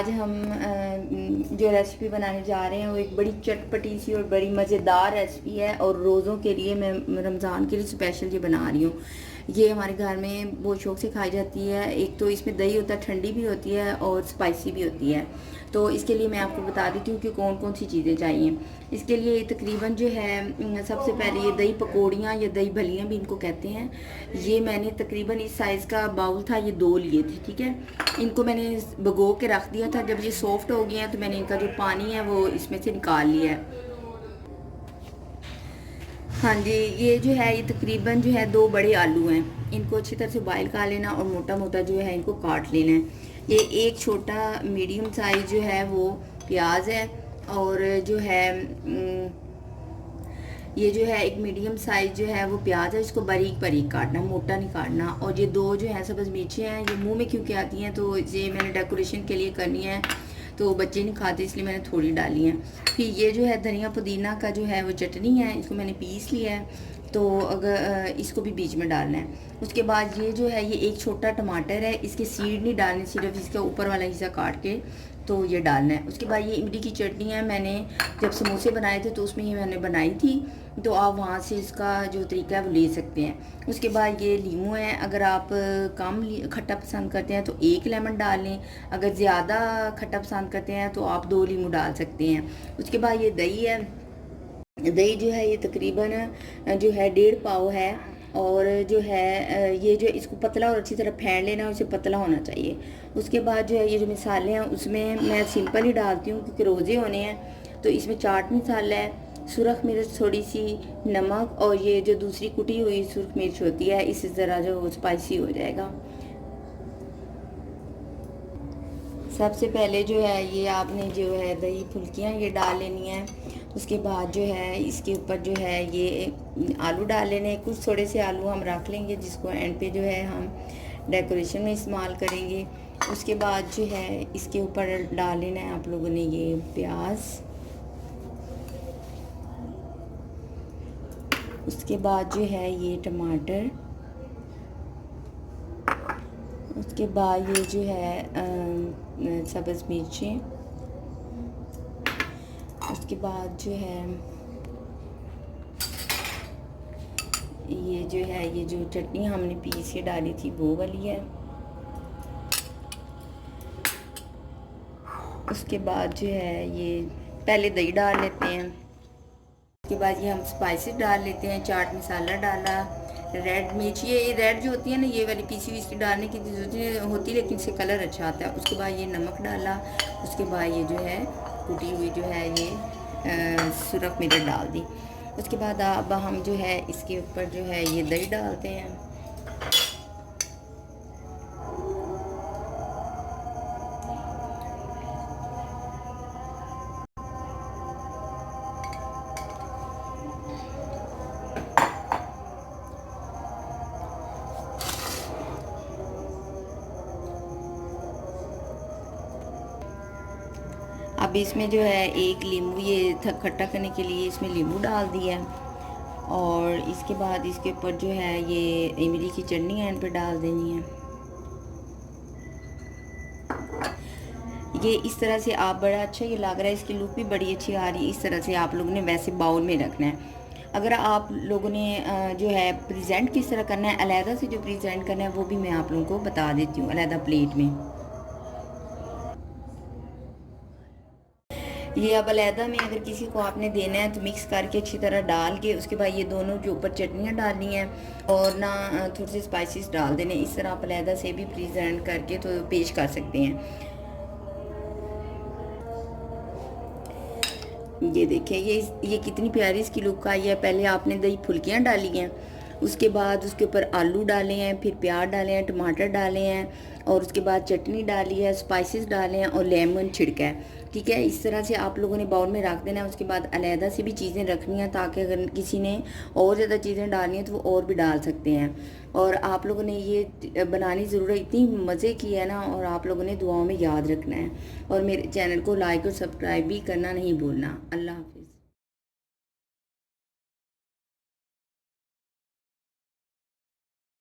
आज हम जो रेसिपी बनाने जा रहे हैं वो एक बड़ी चटपटी सी और बड़ी मज़ेदार रेसिपी है और रोज़ों के लिए मैं रमज़ान के लिए स्पेशल ये बना रही हूँ। ये हमारे घर में बहुत शौक से खाई जाती है। एक तो इसमें दही होता है, ठंडी भी होती है और स्पाइसी भी होती है। तो इसके लिए मैं आपको बता देती हूँ कि कौन कौन सी चीज़ें चाहिए। इसके लिए तकरीबन जो है सबसे पहले ये दही पकौड़ियाँ या दही भलियाँ भी इनको कहते हैं। ये मैंने तकरीबन इस साइज़ का बाउल था, ये 2 लिए थे। ठीक है, इनको मैंने भिगो के रख दिया था। जब ये सॉफ्ट हो गए हैं तो मैंने इनका जो पानी है वो इसमें से निकाल लिया है। हाँ जी, ये जो है ये तकरीबन जो है 2 बड़े आलू हैं। इनको अच्छी तरह से बॉईल कर लेना और मोटा मोटा जो है इनको काट लेना है। ये एक छोटा मीडियम साइज जो है वो प्याज है और जो है ये जो है एक मीडियम साइज जो है वो प्याज है। इसको बारीक बारीक काटना, मोटा नहीं काटना। और ये 2 जो है सब्ज़ मिर्ची हैं, ये मुंह में क्योंकि आती हैं तो ये मैंने डेकोरेशन के लिए करनी है, तो बच्चे नहीं खाते इसलिए मैंने थोड़ी डाली है। फिर ये जो है धनिया पुदीना का जो है वो चटनी है, इसको मैंने पीस लिया है, तो अगर इसको भी बीच में डालना है। उसके बाद ये जो है ये एक छोटा टमाटर है, इसके सीड नहीं डालने, सिर्फ इसका ऊपर वाला हिस्सा काट के तो ये डालना है। उसके बाद ये इमली की चटनी है, मैंने जब समोसे बनाए थे तो उसमें ये मैंने बनाई थी, तो आप वहाँ से इसका जो तरीका है वो ले सकते हैं। उसके बाद ये लीमू है, अगर आप कम खट्टा पसंद करते हैं तो 1 लेमन डाल लें, अगर ज़्यादा खट्टा पसंद करते हैं तो आप 2 लीमू डाल सकते हैं। उसके बाद ये दही है, दही जो है ये तकरीबन जो है 1.5 पाव है। और जो है ये जो इसको पतला और अच्छी तरह फेंट लेना है, उसे पतला होना चाहिए। उसके बाद जो है ये जो मसाले हैं उसमें मैं सिंपल ही डालती हूँ क्योंकि रोज़े होने हैं। तो इसमें चाट मसाला है, सुरख मिर्च थोड़ी सी, नमक और ये जो दूसरी कुटी हुई सुरख मिर्च होती है, इससे ज़रा जो स्पाइसी हो जाएगा। सबसे पहले जो है ये आपने जो है दही फुल्कियाँ ये डाल लेनी है। उसके बाद जो है इसके ऊपर जो है ये आलू डाल लेने। कुछ थोड़े से आलू हम रख लेंगे जिसको एंड पे जो है हम डेकोरेशन में इस्तेमाल करेंगे। उसके बाद जो है इसके ऊपर डाल लेना है आप लोगों ने ये प्याज। उसके बाद जो है ये टमाटर। उसके बाद ये जो है सब्ज़ मिर्चें। उसके बाद जो है ये जो है ये जो चटनी हमने पीस के डाली थी वो वाली है। उसके बाद जो है ये पहले दही डाल लेते हैं। उसके बाद ये हम स्पाइसेस डाल लेते हैं। चाट मसाला डाला, रेड मिर्च, ये रेड जो होती है ना ये वाली पीसी हुई, इसकी डालने की जरूरत होती है लेकिन इससे कलर अच्छा आता है। उसके बाद ये नमक डाला। उसके बाद ये जो है कुटी हुई जो है ये सुरख मिर्च डाल दी। उसके बाद अब हम जो है इसके ऊपर जो है ये दही डालते हैं। अब इसमें जो है एक नींबू ये खट्टा करने के लिए इसमें नींबू डाल दिया है। और इसके बाद इसके ऊपर जो है ये इमली की चटनी एंड पे डाल देनी है। ये इस तरह से आप बड़ा अच्छा ये लग रहा है, इसकी लुक भी बड़ी अच्छी आ रही है। इस तरह से आप लोगों ने वैसे बाउल में रखना है। अगर आप लोगों ने जो है प्रेजेंट किस तरह करना है, अलहदा से जो प्रेजेंट करना है वो भी मैं आप लोगों को बता देती हूँ अलहदा प्लेट में। ये अब अलहदा में अगर किसी को आपने देना है तो मिक्स करके अच्छी तरह डाल के उसके बाद ये दोनों जो ऊपर चटनियाँ डालनी हैं और ना थोड़े से स्पाइसेस डाल देने। इस तरह आप अलहदा से भी प्रेजेंट करके तो पेश कर सकते हैं। ये देखिए ये कितनी प्यारी इसकी लुक आई है। पहले आपने दही फुल्कियाँ डाली हैं, उसके बाद उसके ऊपर आलू डाले हैं, फिर प्याज डाले हैं, टमाटर डाले हैं और उसके बाद चटनी डाली है, स्पाइसेस डाले हैं और लेमन छिड़का है। ठीक है, इस तरह से आप लोगों ने बाउल में रख देना है। उसके बाद अलहदा से भी चीज़ें रखनी है ताकि अगर किसी ने और ज़्यादा चीज़ें डालनी है तो वो और भी डाल सकते हैं। और आप लोगों ने ये बनानी ज़रूर है, इतनी मज़े की है ना। और आप लोगों ने दुआओं में याद रखना है और मेरे चैनल को लाइक और सब्सक्राइब भी करना नहीं भूलना। अल्लाह हाफिज़।